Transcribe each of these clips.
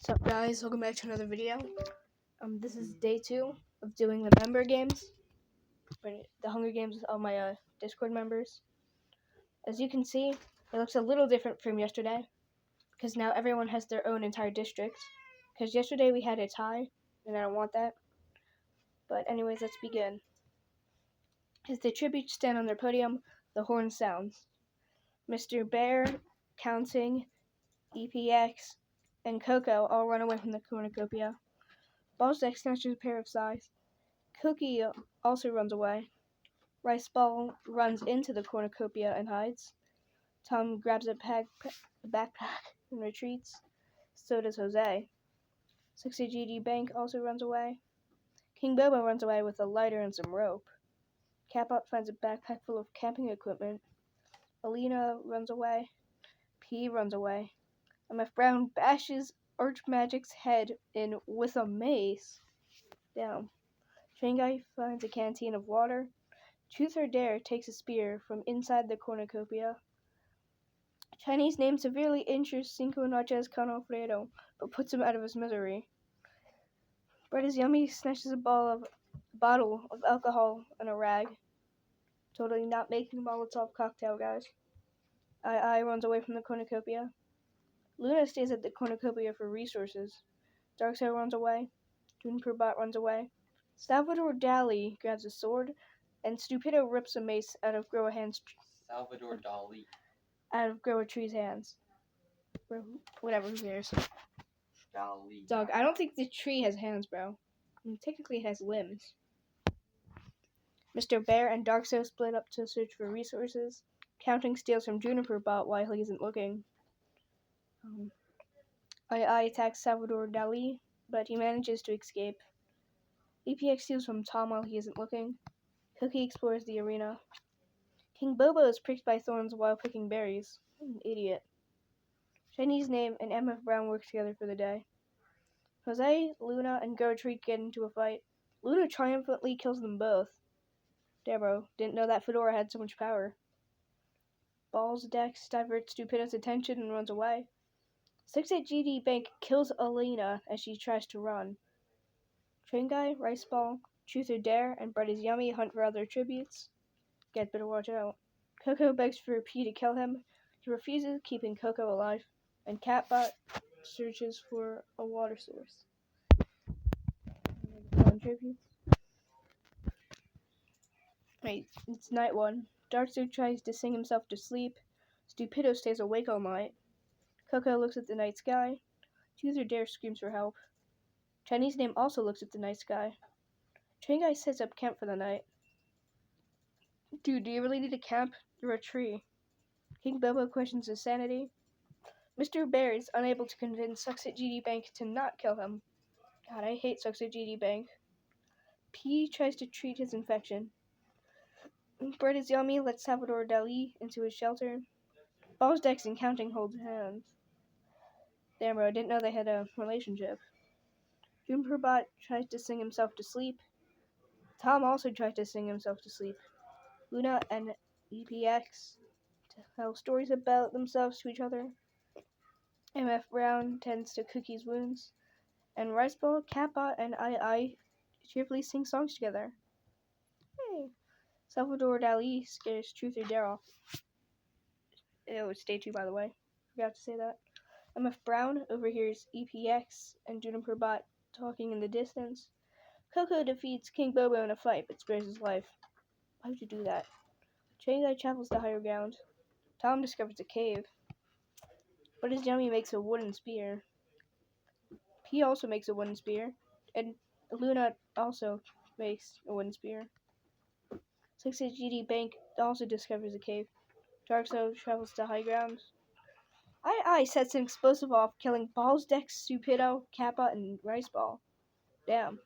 What's up, guys? Welcome back to another video. This is day 2 of doing the member games, the Hunger Games with all my Discord members. As you can see, it looks a little different from yesterday, because now everyone has their own entire district. Because yesterday we had a tie, and I don't want that. But anyways, let's begin. As the tributes stand on their podium, the horn sounds. Mr. Bear, Counting, EPX, and Coco all run away from the cornucopia. Balzac snatches a pair of scythes. Cookie also runs away. Rice Ball runs into the cornucopia and hides. Tom grabs a backpack and retreats. So does Jose. 60 GD Bank also runs away. King Bobo runs away with a lighter and some rope. Capot finds a backpack full of camping equipment. Alina runs away. P runs away. MF Brown bashes Archmagic's head in with a mace. Down. Shanghai finds a canteen of water. Truth or Dare takes a spear from inside the cornucopia. Chinese name severely injures Cinco Noches con Alfredo, but puts him out of his misery. Bread is Yummy snatches a bottle of alcohol and a rag. Totally not making a Molotov cocktail, guys. I runs away from the cornucopia. Luna stays at the cornucopia for resources. Darkseid runs away. Juniper Bot runs away. Salvador Dali grabs a sword, and Stupido rips a mace out of Grow a Tree's hands. Whatever, who cares? Dog, I don't think the tree has hands, bro. I mean, technically it has limbs. Mr. Bear and Darkseid split up to search for resources. Counting steals from Juniper Bot while he isn't looking. I attacks Salvador Dali, but he manages to escape. EPX steals from Tom while he isn't looking. Cookie explores the arena. King Bobo is pricked by thorns while picking berries. What an idiot. Chinese name and MF Brown work together for the day. Jose, Luna, and Gertrude get into a fight. Luna triumphantly kills them both. Damn, bro, didn't know that Fedora had so much power. Balls Dex diverts Stupido's attention and runs away. 68 GD Bank kills Alina as she tries to run. Train Guy, Rice Ball, Truth or Dare, and Bread is Yummy hunt for other tributes. Guys better watch out. Coco begs for P to kill him. He refuses, keeping Coco alive. And Catbot searches for a water source. Wait, it's night 1. Darkseid tries to sing himself to sleep. Stupido stays awake all night. Coco looks at the night sky. Truth or Dare screams for help. Chinese name also looks at the night sky. Train Guy sets up camp for the night. Dude, do you really need a camp? You're a tree. King Bobo questions his sanity. Mr. Bear is unable to convince Suxit GD Bank to not kill him. God, I hate Suxit GD Bank. P tries to treat his infection. Bread is Yummy lets Salvador Dali into his shelter. Balls Dex and Counting hold hands. Damn, bro, I didn't know they had a relationship. Juniper Bot tries to sing himself to sleep. Tom also tries to sing himself to sleep. Luna and EPX tell stories about themselves to each other. MF Brown tends to Cookie's wounds. And Riceball, Catbot, and I cheerfully sing songs together. Hey! Salvador Dali scares Truth or Dare off. It was day 2, by the way. Forgot to say that. MF Brown overhears EPX and Juniper Bot talking in the distance. Coco defeats King Bobo in a fight, but spares his life. Why would you do that? Train Guy travels to higher ground. Tom discovers a cave. But his Yummy makes a wooden spear. P also makes a wooden spear. And Luna also makes a wooden spear. 68 GD Bank also discovers a cave. Darkseid travels to high ground. I sets an explosive off, killing Balls, Dex, Stupido, Kappa, and Rice Ball. Damn.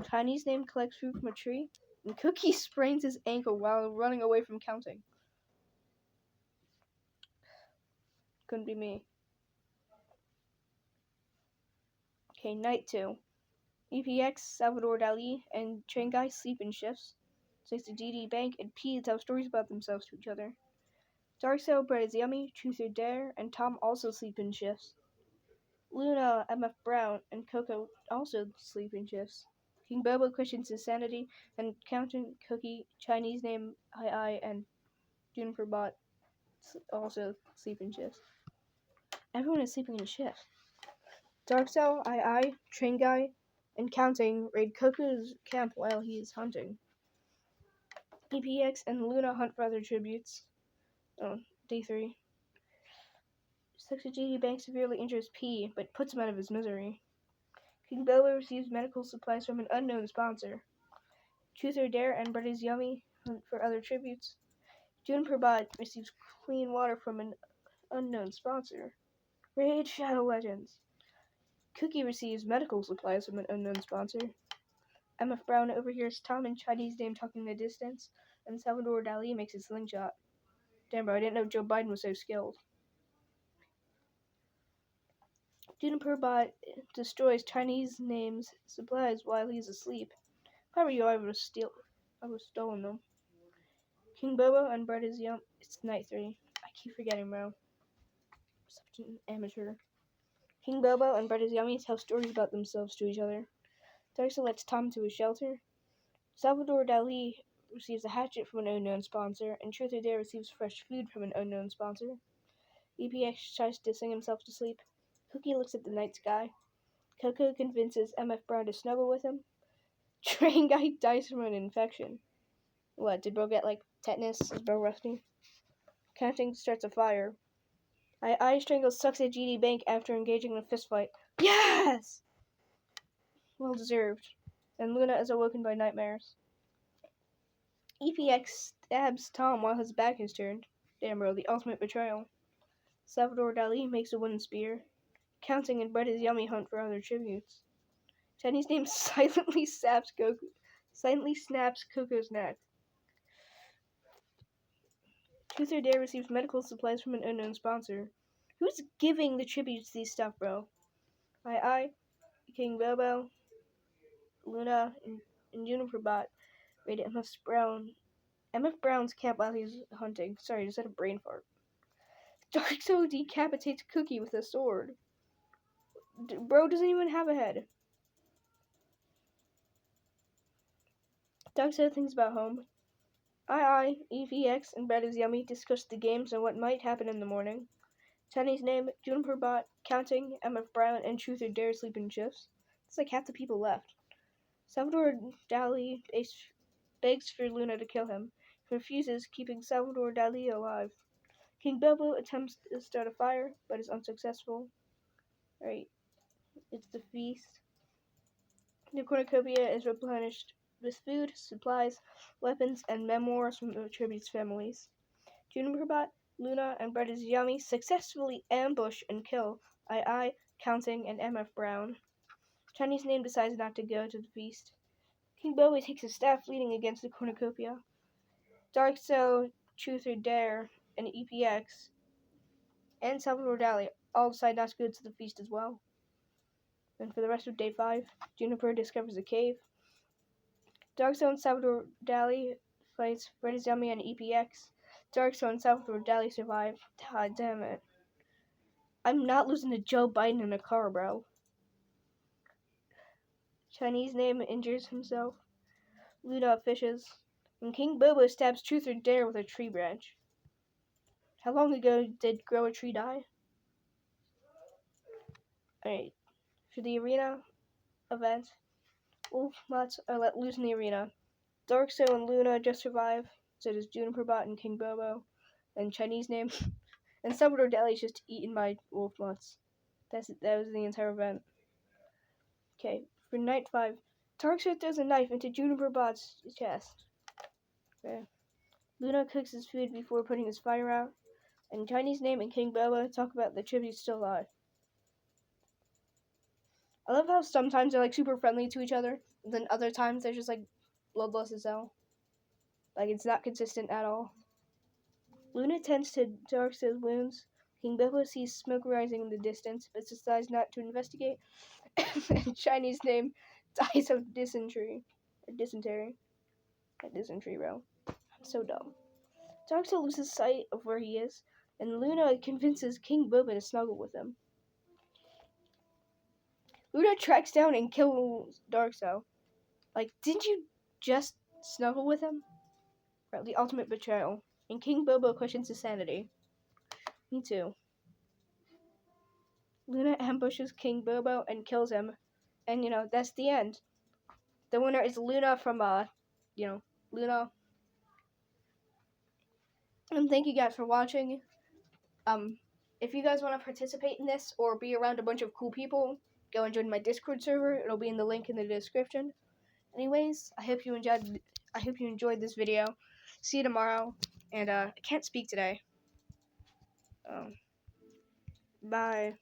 Chinese name collects fruit from a tree. And Cookie sprains his ankle while running away from Counting. Couldn't be me. Okay, night 2. EPX, Salvador Dali, and Train Guy sleep in shifts. 60 GD Bank and P tell stories about themselves to each other. Darkseid, Bread is Yummy, Truth or Dare, and Tom also sleep in shifts. Luna, MF Brown, and Coco also sleep in shifts. King Bobo questions his sanity, and Captain Cookie, Chinese name I, and Juniper Bot also sleep in shifts. Everyone is sleeping in shifts. Darkcell, I, Train Guy, and Counting raid Coco's camp while he is hunting. EPX and Luna hunt for other tributes. Day 3. GD Bank severely injures P, but puts him out of his misery. King Bobo receives medical supplies from an unknown sponsor. Truth or Dare and Buddy's Yummy hunt for other tributes. Juniper Bot receives clean water from an unknown sponsor. Raid Shadow Legends. Cookie receives medical supplies from an unknown sponsor. MF Brown overhears Tom and Chinese name talking in the distance, and Salvador Dali makes a slingshot. Damn, bro, I didn't know Joe Biden was so skilled. Juniper Bot destroys Chinese name's supplies while he's asleep. If I were you, I would have stolen them. King Bobo and Bread is Yum. It's night 3. I keep forgetting, bro. Such an amateur. King Bobo and Bread is Yummy tell stories about themselves to each other. Darcy lets Tom to his shelter. Salvador Dali receives a hatchet from an unknown sponsor, and Truth or Dare receives fresh food from an unknown sponsor. EPX tries to sing himself to sleep. Cookie looks at the night sky. Coco convinces MF Brown to snuggle with him. Train Guy dies from an infection. What, did bro get, tetanus? Is bro rusty? Counting starts a fire. I strangle sucks at GD Bank after engaging in a fistfight. Yes! Well deserved. And Luna is awoken by nightmares. EPX stabs Tom while his back is turned. Damn, bro, the ultimate betrayal. Salvador Dali makes a wooden spear. Counting and Bread is Yummy hunt for other tributes. Chinese name silently snaps Coco's neck. Truth or Dare receives medical supplies from an unknown sponsor. Who's giving the tributes these stuff, bro? I, King Bobo, Luna, and Juniper Bot raid MF Brown's camp while he's hunting. Sorry, I just had a brain fart. Darkso decapitates Cookie with a sword. Bro doesn't even have a head. Darkso thinks about home. EVX, and Bread is Yummy discuss the games and what might happen in the morning. Chinese name, Juniper Bot, Counting, MF Brown, and Truth or Dare sleep in shifts. It's like half the people left. Salvador Dali begs for Luna to kill him. He refuses, keeping Salvador Dali alive. King Bobo attempts to start a fire, but is unsuccessful. Alright, it's the feast. The cornucopia is replenished with food, supplies, weapons, and memoirs from the tributes' families. Juniper Bot, Luna, and Bread is Yummy successfully ambush and kill I, Counting, and MF Brown. Chinese name decides not to go to the feast. King Bobo takes his staff leading against the cornucopia. Darkso, Truth or Dare, and EPX, and Salvador Dali all decide not to go to the feast as well. And for the rest of day 5, Juniper discovers a cave. Darkso and Salvador Dali fights Bread is Yummy and EPX. Darkso and Salvador Dali survive. God damn it. I'm not losing to Joe Biden in a car, bro. Chinese name injures himself. Luna fishes. And King Bobo stabs Truth or Dare with a tree branch. How long ago did Grow a Tree die? Alright. For the arena event, Wolfmots are let loose in the arena. Darkso and Luna just survive. So does Juniper Bot and King Bobo. And Chinese name. And Salvador Dali is just eaten by Wolfmots. That was the entire event. Okay, for night 5, Darkso throws a knife into Juniper Bot's chest. Okay. Luna cooks his food before putting his fire out. And Chinese name and King Bobo talk about the tribute still alive. I love how sometimes they're super friendly to each other, and then other times they're just bloodless as hell. It's not consistent at all. Luna tends to Darkso's wounds. King Bobo sees smoke rising in the distance, but decides not to investigate. And Chinese name dies of dysentery. Or dysentery. Not dysentery, bro. I'm so dumb. Darkso loses sight of where he is, and Luna convinces King Bobo to snuggle with him. Luna tracks down and kills Darkseid. Like, didn't you just snuggle with him? Right, the ultimate betrayal. And King Bobo questions his sanity. Me too. Luna ambushes King Bobo and kills him. And, that's the end. The winner is Luna from, Luna. And thank you guys for watching. If you guys want to participate in this or be around a bunch of cool people, go and join my Discord server. It'll be in the link in the description. Anyways, I hope you enjoyed this video. See you tomorrow. And I can't speak today. Bye.